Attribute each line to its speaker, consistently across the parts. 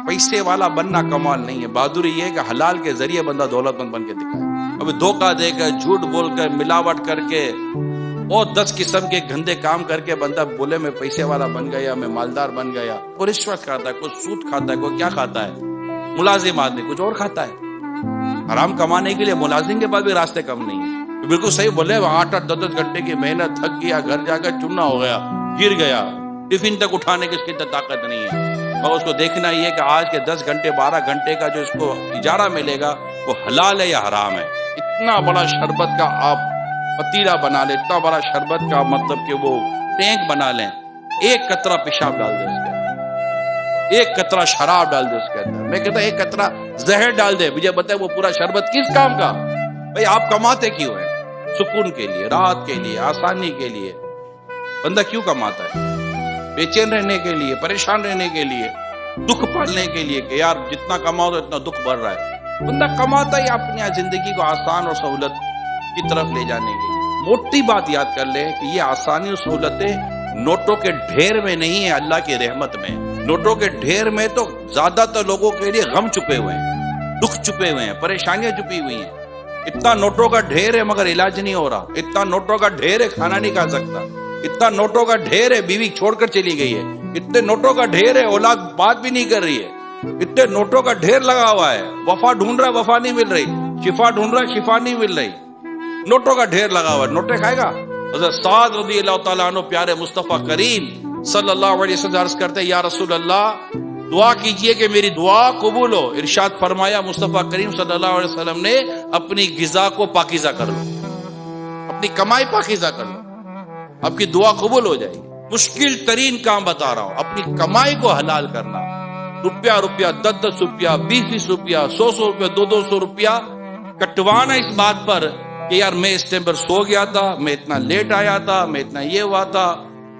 Speaker 1: پیسے والا بننا کمال نہیں ہے، بہادری یہ ہے کہ حلال کے ذریعے بندہ دولت مند بن کے دکھائے۔ ابھی دھوکہ دے کر، جھوٹ بول کر، ملاوٹ کر کے اور 10 قسم کے گندے کام کر کے بندہ بولے میں پیسے والا بن گیا، میں مالدار بن گیا۔ کوئی رشوت کھاتا ہے، کوئی سود کھاتا ہے، کوئی کیا کھاتا ہے، ملازم آدمی کچھ اور کھاتا ہے۔ حرام کمانے کے لیے ملازم کے پاس بھی راستے کم نہیں ہیں۔ بالکل صحیح بولے، 8-8 10 گھنٹے کی محنت، تھک گیا، گھر جا کر چنا ہو گیا، گر گیا، ٹفن تک اٹھانے کی اس کی طاقت نہیں ہے، اور اس کو دیکھنا یہ کہ آج کے 10 گھنٹے 12 گھنٹے کا جو اس کو اجارہ ملے گا وہ حلال ہے یا حرام ہے۔ اتنا بڑا شربت کا آپ پتیلا بنا لیں، اتنا بڑا شربت کا مطلب کہ وہ ٹینک بنا لیں، ایک قطرہ پیشاب ڈال دیں اس کے اندر، ایک قطرہ شراب ڈال دیں اس کے اندر، میں کہتا ایک قطرہ زہر ڈال دے، مجھے بتائے وہ پورا شربت کس کام کا؟ بھئی آپ کماتے کیوں ہیں؟ سکون کے لیے، راحت کے لیے، آسانی کے لیے۔ بندہ کیوں کماتا ہے؟ بے چین رہنے کے لیے، پریشان رہنے کے لیے، دکھ پالنے کے لیے کہ یار جتنا کماؤ تو اتنا دکھ بڑھ رہا ہے۔ بندہ کماتا ہی اپنی زندگی کو آسان اور سہولت کی طرف لے جانے کے لیے۔ موٹی بات یاد کر لیں کہ یہ آسانی اور سہولتیں نوٹوں کے ڈھیر میں نہیں ہے، اللہ کی رحمت میں۔ نوٹوں کے ڈھیر میں تو زیادہ تر لوگوں کے لیے غم چھپے ہوئے ہیں، دکھ چھپے ہوئے ہیں، پریشانیاں چھپی ہوئی ہیں۔ اتنا نوٹوں کا ڈھیر ہے مگر علاج نہیں ہو رہا، اتنا نوٹوں کا ڈھیر ہے کھانا نہیں کھا سکتا، اتنا نوٹوں کا ڈھیر ہے بیوی چھوڑ کر چلی گئی ہے، اتنے نوٹوں کا ڈھیر ہے اولاد بات بھی نہیں کر رہی ہے، اتنے نوٹوں کا ڈھیر لگا ہوا ہے، وفا ڈھونڈ رہا ہے وفا نہیں مل رہی، شفا ڈھونڈ رہا ہے شفا نہیں مل رہی، نوٹوں کا ڈھیر لگا ہوا ہے۔ نوٹیں کھائے گا؟ حضرت سعد رضی اللہ تعالیٰ عنہ پیارے مصطفیٰ کریم صلی اللہ علیہ وسلم عرض کرتے ہیں یا رسول اللہ دعا کیجئے کہ میری دعا قبول ہو۔ ارشاد فرمایا مصطفیٰ کریم صلی اللہ علیہ وسلم نے اپنی غذا کو پاکیزہ کر لو، اپنی کمائی پاکیزہ کر لو، آپ کی دعا قبول ہو جائے گی۔ مشکل ترین کام بتا رہا ہوں، اپنی کمائی کو حلال کرنا۔ روپیہ 10 روپیہ 20 روپیہ 100 روپیہ 200 روپیہ کٹوانا اس بات پر کہ یار میں اس ٹائم پر سو گیا تھا، میں اتنا لیٹ آیا تھا، میں اتنا یہ ہوا تھا،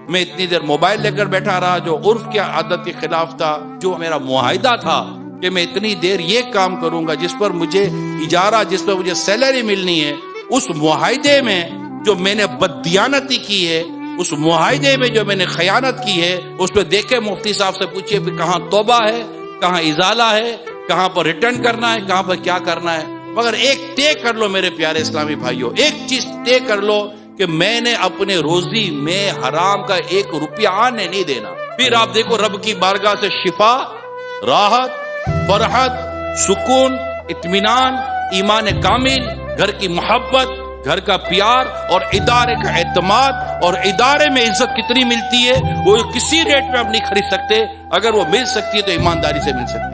Speaker 1: میں اتنی دیر موبائل لے کر بیٹھا رہا، جو عرف کی عادت کے خلاف تھا، جو میرا معاہدہ تھا کہ میں اتنی دیر یہ کام کروں گا جس پر مجھے اجارہ، جس پر مجھے سیلری ملنی ہے، اس معاہدے میں جو میں نے بددیانتی کی ہے، اس معاہدے میں جو میں نے خیانت کی ہے، اس پہ دیکھے مفتی صاحب سے پوچھئے کہ کہاں توبہ ہے، کہاں ازالہ ہے، کہاں پر ریٹرن کرنا ہے، کہاں پر کیا کرنا ہے۔ مگر ایک طے کر لو میرے پیارے اسلامی بھائیوں، ایک چیز طے کر لو کہ میں نے اپنے روزی میں حرام کا 1 روپیہ آنے نہیں دینا۔ پھر آپ دیکھو رب کی بارگاہ سے شفا، راحت، فرحت، سکون، اطمینان، ایمان کامل، گھر کی محبت، گھر کا پیار اور ادارے کا اعتماد، اور ادارے میں عزت کتنی ملتی ہے وہ کسی ریٹ میں آپ نہیں خرید سکتے، اگر وہ مل سکتی ہے تو ایمانداری سے مل سکتی ہے۔